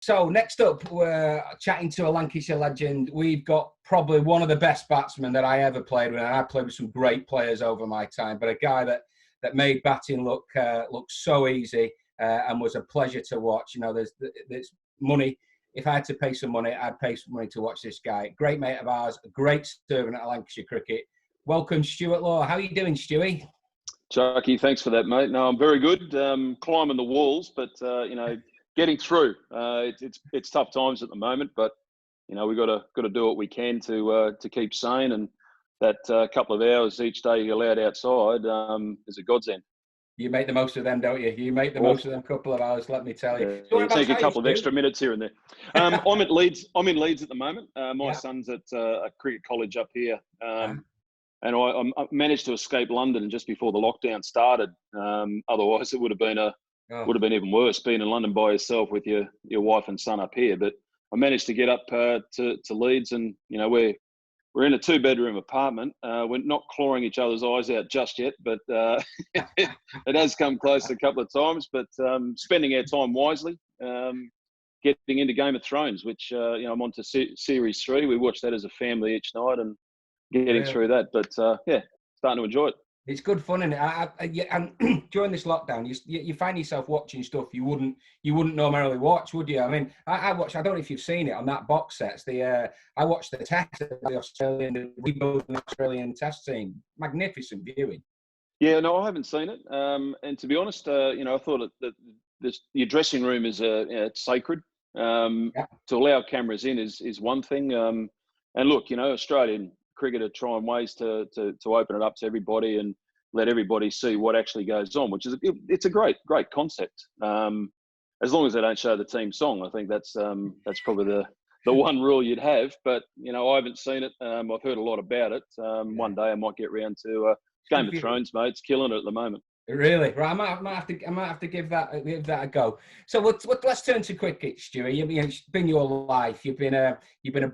So next up, we're chatting to a Lancashire legend. We've got probably one of the best batsmen that I ever played with, and I played with some great players over my time. But a guy that made batting look so easy and was a pleasure to watch. You know, there's money. If I had to pay some money, I'd pay some money to watch this guy. Great mate of ours, a great servant at Lancashire cricket. Welcome, Stuart Law. How are you doing, Stewie? Chucky, thanks for that, mate. No, I'm very good. Climbing the walls, but getting through. It's tough times at the moment, but we've got to do what we can to keep sane. And that couple of hours each day you're allowed outside is a godsend. You make the most of them, don't you? You make the most of them couple of hours, let me tell you. Yeah, you take a couple of extra minutes here and there. I'm at Leeds. I'm in Leeds at the moment. My son's at a cricket college up here. And I managed to escape London just before the lockdown started. Otherwise, it would have been even worse being in London by yourself with your wife and son up here. But I managed to get up to Leeds, and we're in a 2-bedroom apartment. We're not clawing each other's eyes out just yet, but it has come close a couple of times. But spending our time wisely, getting into Game of Thrones, which I'm on to series 3. We watch that as a family each night and getting through that. But starting to enjoy it. It's good fun, isn't it? And during this lockdown, you find yourself watching stuff you wouldn't normally watch, would you? I mean, I watched. I don't know if you've seen it on that box set. I watched the test of the rebuilding Australian test team. Magnificent viewing. Yeah, no, I haven't seen it. And to be honest, I thought that your dressing room is it's sacred. To allow cameras in is one thing. And look, Australian cricket are trying ways to open it up to everybody and let everybody see what actually goes on, which is it's a great concept. As long as they don't show the team song, I think that's probably the one rule you'd have. But I haven't seen it. I've heard a lot about it. One day I might get round to Game of Thrones, mate. It's killing it at the moment. Really? Right, I might have to give that a go. So let's turn to cricket, Stuart. It's been your life. You've been a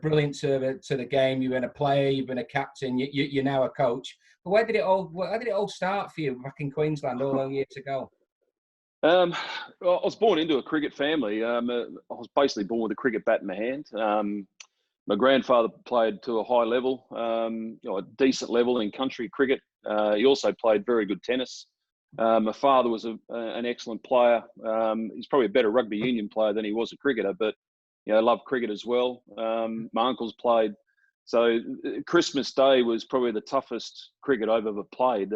brilliant servant to the game. You've been a player. You've been a captain. You're now a coach. But where did it all start for you back in Queensland all those years ago? I was born into a cricket family. I was basically born with a cricket bat in my hand. My grandfather played to a high level, a decent level in country cricket. He also played very good tennis. My father was an excellent player. He's probably a better rugby union player than he was a cricketer, but loved cricket as well. My uncles played. So Christmas Day was probably the toughest cricket I've ever played.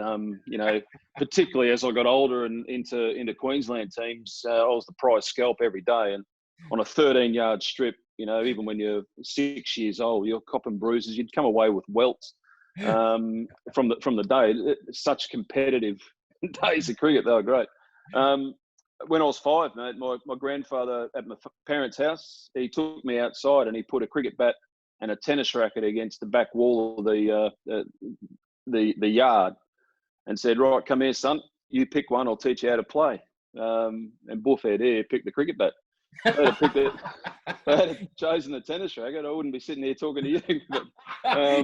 Particularly as I got older and into Queensland teams, I was the prize scalp every day. And on a 13-yard strip, even when you're 6 years old, you're copping bruises. You'd come away with welts from the day. Such competitive days of cricket, they were great. When I was 5, mate, my grandfather at my parents' house, he took me outside and he put a cricket bat and a tennis racket against the back wall of the yard and said, "Right, come here, son. You pick one. I'll teach you how to play." And Buffhead here picked the cricket bat. If I had chosen the tennis racket, I wouldn't be sitting here talking to you. But,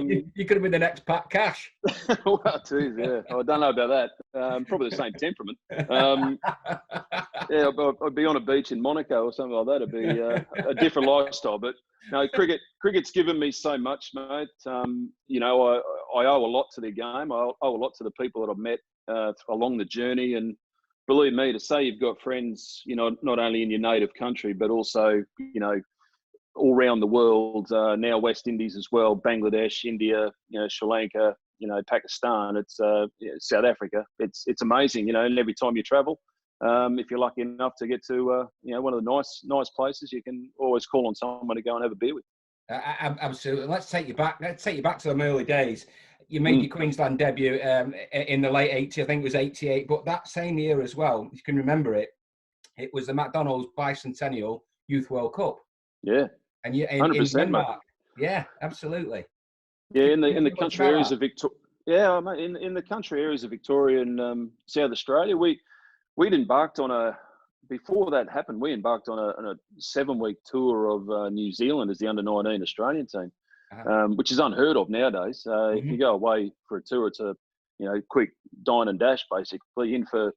you could have been the next Pat Cash. Well, geez, yeah. I don't know about that. Probably the same temperament. I'd be on a beach in Monaco or something like that. It'd be a different lifestyle. But no, cricket's given me so much, mate. I owe a lot to the game. I owe a lot to the people that I've met along the journey. And believe me, to say you've got friends, not only in your native country, but also, all around the world, now West Indies as well, Bangladesh, India, Sri Lanka, Pakistan, it's South Africa. It's amazing, and every time you travel, if you're lucky enough to get to, one of the nice places, you can always call on someone to go and have a beer with. Absolutely. Let's take you back to them early days. You made your Queensland debut in the late 80s, I think it was 88, but that same year as well, if you can remember it, it was the McDonald's Bicentennial Youth World Cup. Yeah. And you in 100%, Denmark. Yeah, absolutely. Yeah, in the country areas of Victoria. Yeah, mate, in the country areas of Victoria and South Australia, we embarked on before that happened, we embarked on a 7-week tour of New Zealand as the under-19 Australian team. Which is unheard of nowadays. If you go away for a tour, it's a quick dine and dash basically, in for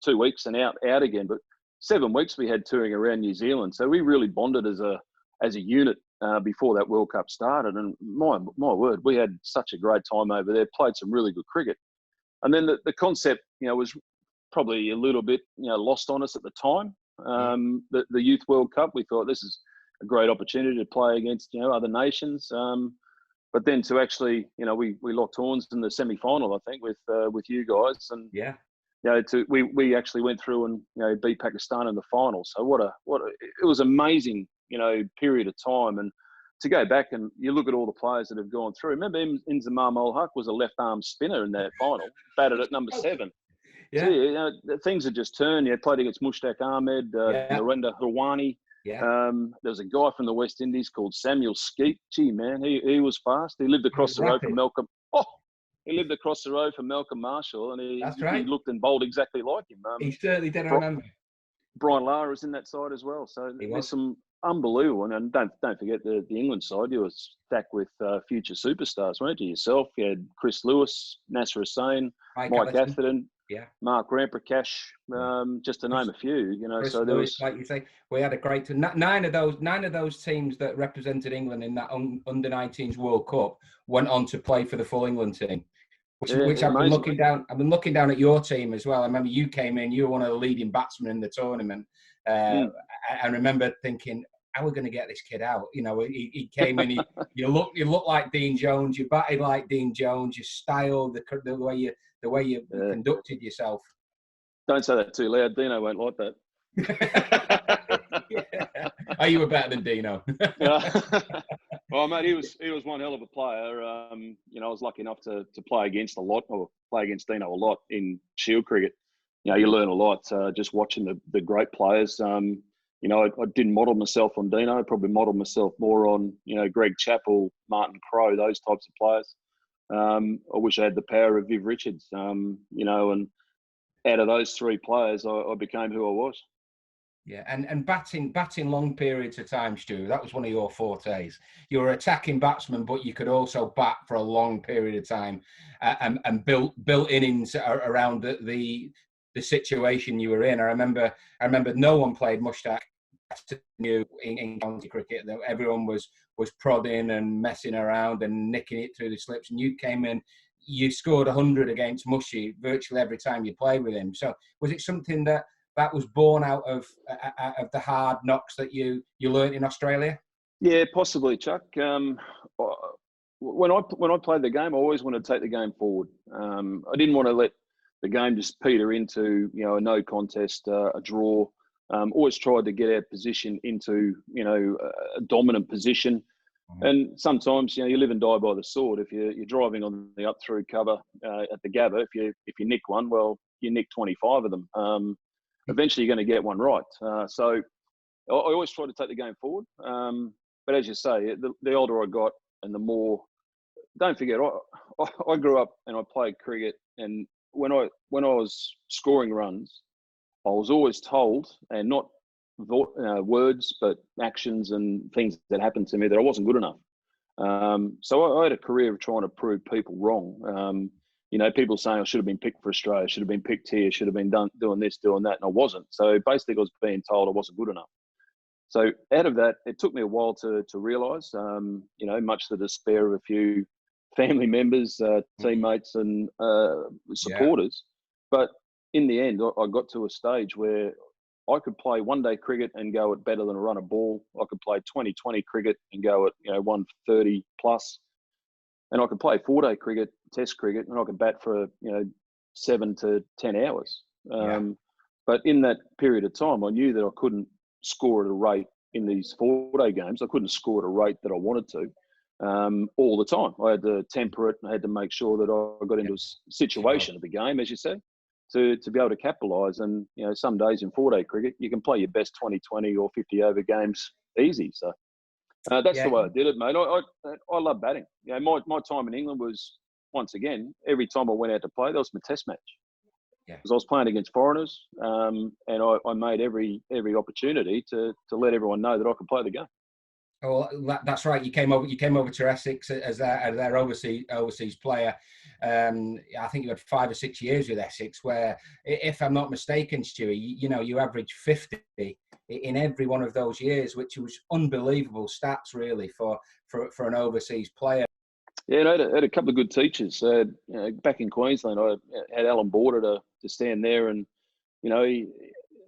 2 weeks and out again. But 7 weeks we had touring around New Zealand. So we really bonded as a unit before that World Cup started. And my word, we had such a great time over there, played some really good cricket. And then the concept, was probably a little bit, lost on us at the time. The Youth World Cup, we thought this is a great opportunity to play against, other nations. But then to actually, we locked horns in the semi-final, I think, with you guys. And yeah. We actually went through and beat Pakistan in the final. So it was amazing, period of time. And to go back and you look at all the players that have gone through. Remember, Inzamam ul Haq was a left arm spinner in that final, batted at number 7. Yeah. So, things had just turned. You played against Mushtaq Ahmed, Narendra Hirwani. Yeah. There was a guy from the West Indies called Samuel Skeet. Gee, man, he was fast. He lived across the road from Malcolm. He lived across the road from Malcolm Marshall, and he looked and bowled exactly like him. He certainly did. I remember. Brian Lara was in that side as well. So there's some unbelievable. And don't forget the England side. You were stacked with future superstars, weren't you? Yourself, you had Chris Lewis, Nasser Hussain, Mike Atherton. Yeah, Mark Ramprakash, just to name a few. Chris so there Lewis, was, like you say, we had a great nine of those teams that represented England in that under 19s World Cup went on to play for the full England team. Which I've been looking down. I've been looking down at your team as well. I remember you came in. You were one of the leading batsmen in the tournament. I remember thinking, how are we going to get this kid out? He came in. You look like Dean Jones. You batted like Dean Jones. Your style, the way you conducted yourself. Don't say that too loud. Dino won't like that. Yeah. Oh, you were better than Dino. Well, mate, he was one hell of a player. I was lucky enough to play against Dino a lot in Shield cricket. You learn a lot just watching the great players. I didn't model myself on Dino. I probably modeled myself more on, Greg Chappell, Martin Crowe, those types of players. I wish I had the power of Viv Richards, and out of those 3 players, I became who I was. Yeah, and batting long periods of time, Stu, that was one of your fortes. You were attacking batsman, but you could also bat for a long period of time, and built innings around the situation you were in. I remember no one played Mushtaq in county cricket. Everyone was prodding and messing around and nicking it through the slips, and you came in. You scored 100 against Mushy virtually every time you played with him. So was it something that was born out of the hard knocks that you learnt in Australia? Yeah, possibly, Chuck. When I played the game, I always wanted to take the game forward. I didn't want to let the game just peter into a no contest, a draw. Always tried to get our position into a dominant position. Mm-hmm. And sometimes you live and die by the sword. If you're driving on the up through cover at the Gabba, if you nick one, well, you nick 25 of them. Eventually you're going to get one right. So I always try to take the game forward. But as you say, the older I got and the more, don't forget, I grew up and I played cricket. And when I was scoring runs, I was always told, and not words, but actions and things that happened to me, that I wasn't good enough. So I had a career of trying to prove people wrong. People saying I should have been picked for Australia, should have been picked here, should have been doing this, doing that, and I wasn't. So basically I was being told I wasn't good enough. So out of that, it took me a while to realise, much to the despair of a few family members, teammates and supporters. Yeah. But in the end, I got to a stage where I could play one-day cricket and go at better than a run of ball. I could play 20-20 cricket and go at 130 plus. And I could play 4-day cricket, test cricket, and I could bat for 7 to 10 hours. But in that period of time, I knew that I couldn't score at a rate in these 4-day games. I couldn't score at a rate that I wanted to all the time. I had to temper it, and I had to make sure that I got into a situation of the game, as you said, to be able to capitalise. And some days in 4-day cricket, you can play your best 20-20 or 50-over games easy. So. That's the way I did it, mate. I love batting. My time in England was, once again, every time I went out to play, that was my test match. Yeah. Because I was playing against foreigners, and I made every opportunity to let everyone know that I could play the game. Oh, that's right. You came over to Essex as their overseas player. I think you had 5 or 6 years with Essex, where, if I'm not mistaken, Stewie, you averaged 50 in every one of those years, which was unbelievable stats, really, for an overseas player. Yeah, and I had a couple of good teachers. Back in Queensland, I had Alan Border to stand there, and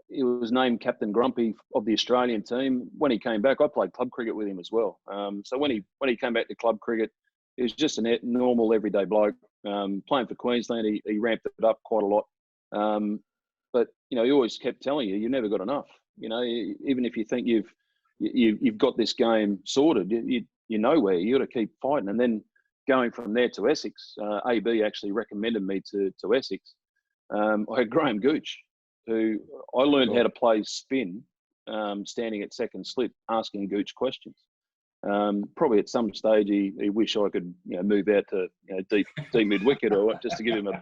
he was named Captain Grumpy of the Australian team. When he came back, I played club cricket with him as well. So when he came back to club cricket, he was just a normal, everyday bloke. Playing for Queensland, he ramped it up quite a lot. But he always kept telling you never got enough. Even if you think you've got this game sorted, you're nowhere. You got to keep fighting. And then going from there to Essex, AB actually recommended me to Essex. I had Graham Gooch, who I learned how to play spin, standing at second slip, asking Gooch questions. Probably at some stage he wished I could move out to deep mid wicket or just to give him a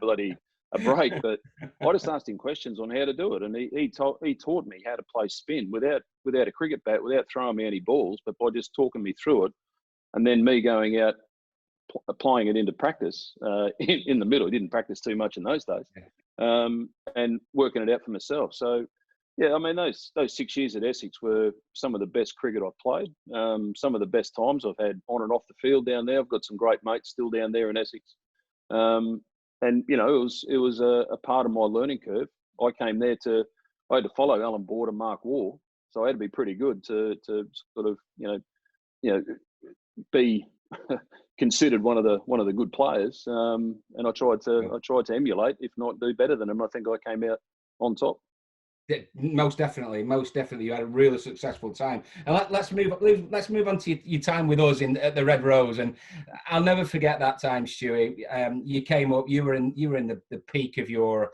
break. But I just asked him questions on how to do it, and he taught me how to play spin without a cricket bat, without throwing me any balls, but by just talking me through it, and then me going out applying it into practice in the middle. He didn't practice too much in those days. And working it out for myself. So, yeah, I mean, those 6 years at Essex were some of the best cricket I've played. Some of the best times I've had on and off the field down there. I've got some great mates still down there in Essex. And it was a part of my learning curve. I had to follow Alan Border, Mark Waugh, so I had to be pretty good to sort of be considered one of the good players, and I tried to emulate, if not do better than him. I think I came out on top. Yeah, most definitely, you had a really successful time. And let's move on to your time with us at the Red Rose. And I'll never forget that time, Stewie. You came up, you were in the peak of your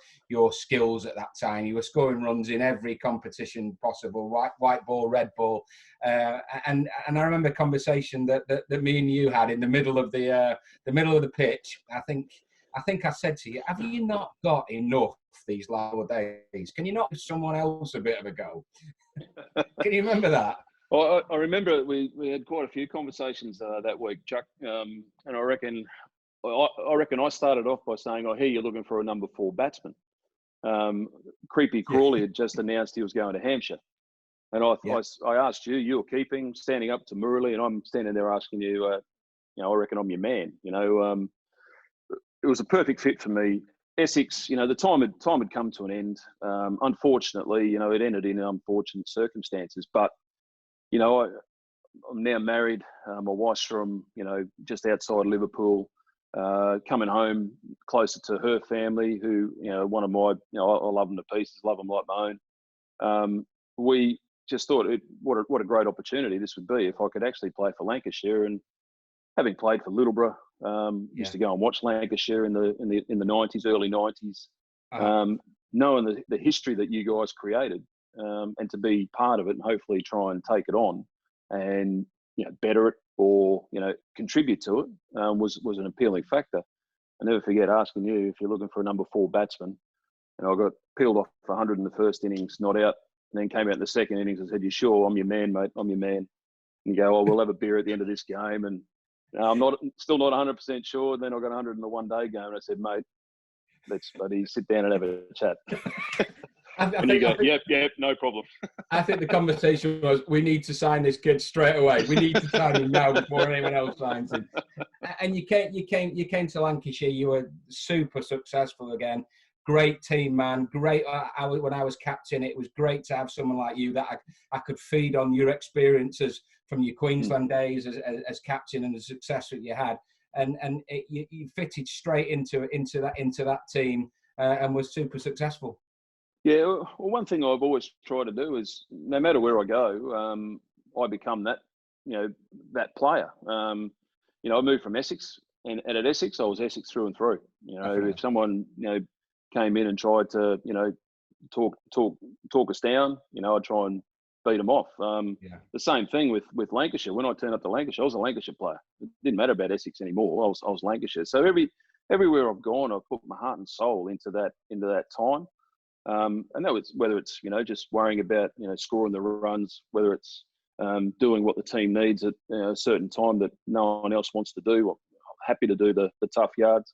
skills at that time. You were scoring runs in every competition possible, white ball, red ball, and I remember a conversation that me and you had in the middle of the pitch. I think I said to you, have you not got enough these lower days? Can you not give someone else a bit of a go? Can you remember that? Well, I remember we had quite a few conversations that week, Chuck, and I reckon I started off by saying, "I hear you're looking for a number 4 batsman." Creepy Crawley had just announced he was going to Hampshire, and I asked you were keeping, standing up to Murali, and I'm standing there asking you, I reckon I'm your man. It was a perfect fit for me. Essex, the time had come to an end. Unfortunately, it ended in unfortunate circumstances. But, I'm now married. My wife's from, just outside Liverpool, coming home closer to her family, who, one of my, I love them to pieces, love them like my own. We just thought, what a great opportunity this would be if I could actually play for Lancashire. And having played for Littleborough, used to go and watch Lancashire in the 90s, early 90s, knowing the history that you guys created, and to be part of it and hopefully try and take it on and better it or contribute to it, was an appealing factor. I never forget asking you if you're looking for a number 4 batsman, and I got peeled off for 100 in the first innings, not out, and then came out in the second innings and said, "You sure? I'm your man, mate. I'm your man." And you go, "Oh, we'll have a beer at the end of this game." And I'm still not 100% sure. And then I got 100 in the one-day game, and I said, "Mate, let's buddy sit down and have a chat." And you go, "Yep, no problem." I think the conversation was, we need to sign this kid straight away. We need to sign him now before anyone else signs him. And you came to Lancashire. You were super successful again. Great team, man. Great. When I was captain, it was great to have someone like you that I could feed on your experiences from your Queensland days as captain and the success that you had, and you fitted straight into that team and was super successful. Yeah, well, one thing I've always tried to do is, no matter where I go, I become that that player. I moved from Essex, and at Essex I was Essex through and through. If someone came in and tried to talk us down, I'd try and beat them off. The same thing with Lancashire. When I turned up to Lancashire, I was a Lancashire player. It didn't matter about Essex anymore. I was Lancashire. So everywhere I've gone, I've put my heart and soul into that time. And that was whether it's just worrying about scoring the runs, whether it's doing what the team needs at a certain time that no one else wants to do. I'm happy to do the tough yards,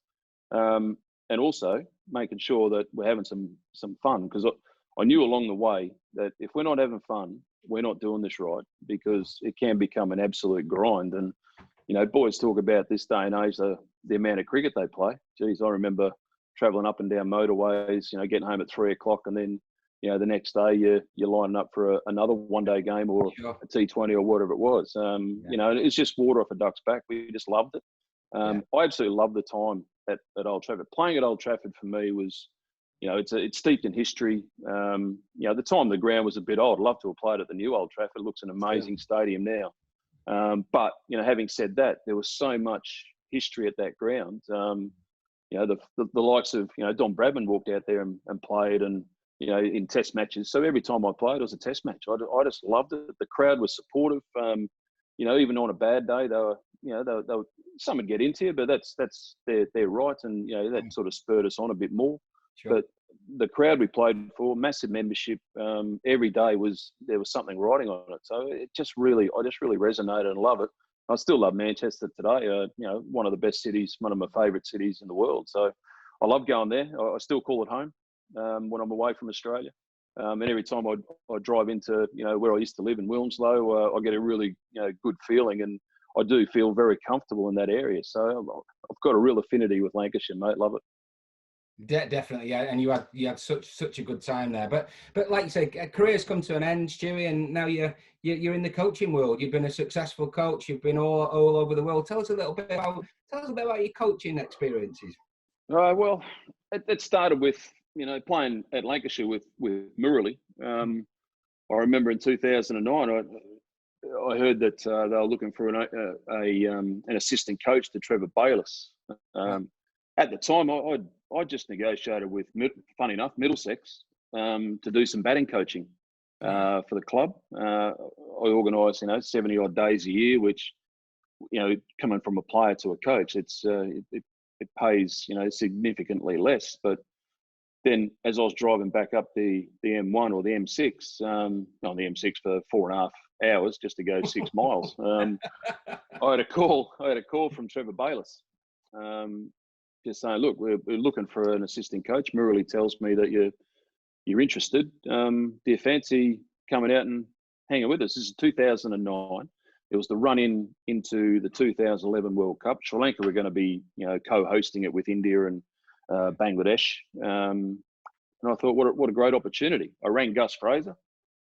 and also making sure that we're having some fun, because I knew along the way that if we're not having fun, we're not doing this right, because it can become an absolute grind. And boys talk about this day and age the amount of cricket they play. Geez, I remember travelling up and down motorways, getting home at 3 o'clock, and then the next day you're lining up for another one-day game or a T20 or whatever it was. It's just water off a duck's back. We just loved it. I absolutely loved the time at Old Trafford. Playing at Old Trafford for me was, it's steeped in history. The time the ground was a bit old. I'd love to have played at the new Old Trafford. It looks an amazing stadium now. But having said that, there was so much history at that ground. The likes of Don Bradman walked out there and played, and in test matches. So every time I played, it was a test match. I just loved it. The crowd was supportive. Even on a bad day, they were some would get into you, but that's their right, and that sort of spurred us on a bit more. Sure. But the crowd we played for, massive membership. Every day there was something riding on it. So I just really resonated and love it. I still love Manchester today. One of the best cities, one of my favourite cities in the world. So I love going there. I still call it home when I'm away from Australia. And every time I drive into where I used to live in Wilmslow, I get a really good feeling, and I do feel very comfortable in that area. So I've got a real affinity with Lancashire, mate. Love it. Definitely, yeah. And you had such a good time there. But like you say, career's come to an end, Stewie, and now you're in the coaching world. You've been a successful coach. You've been all over the world. Tell us a little bit about your coaching experiences. Well, it started with playing at Lancashire with Murali. I remember in 2009, I heard that they were looking for an assistant coach to Trevor Bayliss. At the time, I just negotiated with, funny enough, Middlesex to do some batting coaching for the club. I organised 70 odd days a year, which coming from a player to a coach, it pays significantly less. But then as I was driving back up the M1 or the M6, on the M6 for 4.5 hours just to go 6 miles, I had a call from Trevor Bayliss, just saying, look, we're looking for an assistant coach. Murali tells me that you're interested. Do you fancy coming out and hanging with us? This is 2009. It was the run into the 2011 World Cup. Sri Lanka were going to be co-hosting it with India and Bangladesh. And I thought, what a great opportunity. I rang Gus Fraser.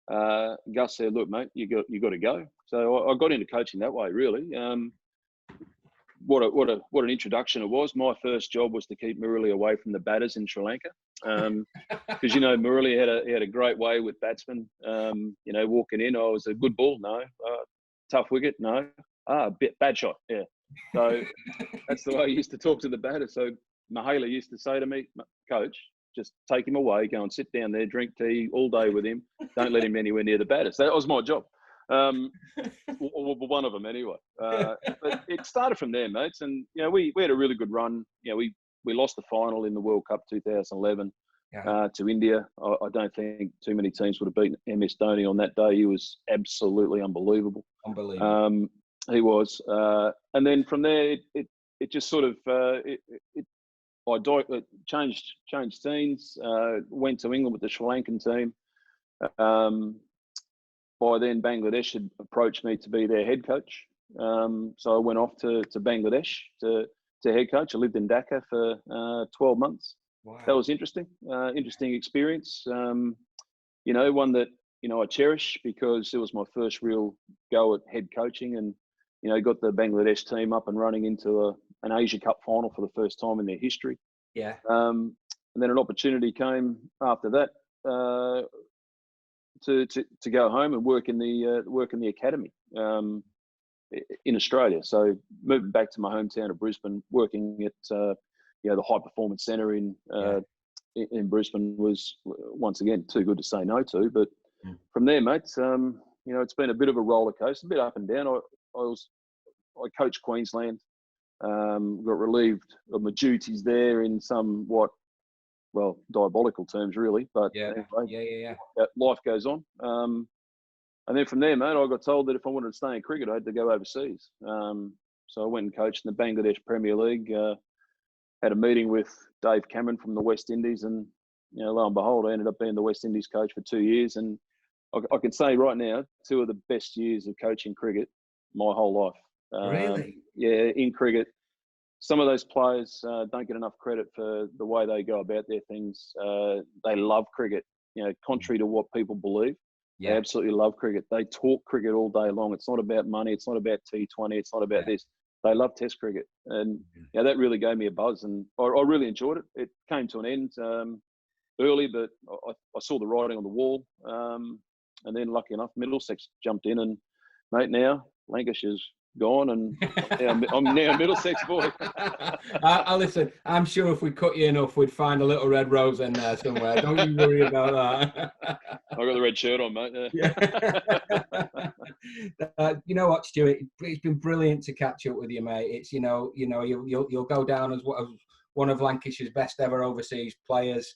Gus said, look, mate, you got to go. So I got into coaching that way, really. What an introduction it was. My first job was to keep Murali away from the batters in Sri Lanka, because Murali had a great way with batsmen. Walking in, I was a good ball, no, tough wicket, no, bad shot, yeah. So that's the way I used to talk to the batters. So Mahela used to say to me, coach, just take him away, go and sit down there, drink tea all day with him. Don't let him anywhere near the batters. That was my job. One of them anyway. But it started from there, mates. And we had a really good run. We lost the final in the World Cup 2011 to India. I don't think too many teams would have beaten MS Dhoni on that day. He was absolutely unbelievable. He was. And then from there, it just sort of I changed teams. Went to England with the Sri Lankan team. By then, Bangladesh had approached me to be their head coach. So I went off to Bangladesh to head coach. I lived in Dhaka for 12 months. Wow. That was interesting. Interesting experience. One that I cherish, because it was my first real go at head coaching, and got the Bangladesh team up and running into an Asia Cup final for the first time in their history. Yeah. And then an opportunity came after that to go home and work in the academy in Australia. So moving back to my hometown of Brisbane, working at the High Performance Centre in Brisbane was once again too good to say no to. But from there, mate, it's been a bit of a roller coaster, a bit up and down. I coached Queensland, got relieved of my duties there in somewhat, well, diabolical terms, really. But anyway, life goes on. And then from there, mate, I got told that if I wanted to stay in cricket, I had to go overseas. So I went and coached in the Bangladesh Premier League. Had a meeting with Dave Cameron from the West Indies, and lo and behold, I ended up being the West Indies coach for 2 years. And I can say right now, 2 of the best years of coaching cricket my whole life. Really? Yeah, in cricket. Some of those players don't get enough credit for the way they go about their things. They love cricket, contrary to what people believe. Yeah. They absolutely love cricket. They talk cricket all day long. It's not about money. It's not about T20. It's not about this. They love Test cricket. And that really gave me a buzz, and I really enjoyed it. It came to an end early, but I saw the writing on the wall. And then, lucky enough, Middlesex jumped in, and mate, now Lancashire's gone, and I'm now a Middlesex boy. Listen, I'm sure if we cut you enough, we'd find a little red rose in there somewhere. Don't you worry about that. I got the red shirt on, mate. You know what, Stuart? It's been brilliant to catch up with you, mate. It's you'll go down as one of Lancashire's best ever overseas players.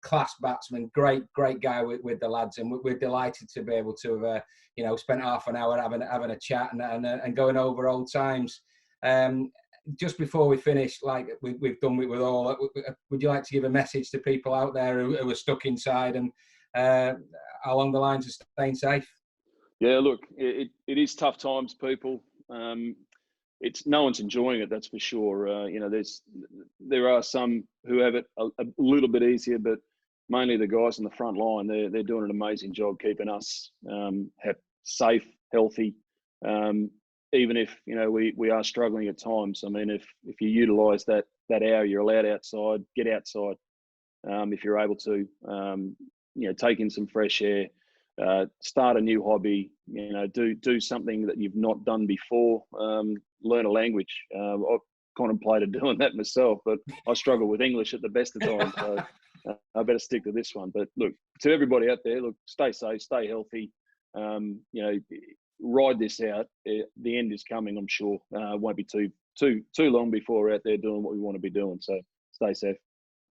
Class batsman, great guy with the lads, and we're delighted to be able to have spent half an hour having a chat and going over old times. Just before we finish, like we've done with all, would you like to give a message to people out there who are stuck inside and along the lines of staying safe? Yeah, look, it is tough times, people. It's no one's enjoying it, that's for sure. There are some who have it a little bit easier, but mainly the guys on the front line. They're doing an amazing job keeping us safe, healthy. Even if we are struggling at times. I mean, if you utilise that hour you're allowed outside, get outside. If you're able to, take in some fresh air. Start a new hobby, do something that you've not done before, learn a language. I've contemplated doing that myself, but I struggle with English at the best of times, so I better stick to this one. But look, to everybody out there, look, stay safe, stay healthy, ride this out. The end is coming, I'm sure. It won't be too long before we're out there doing what we want to be doing, so stay safe.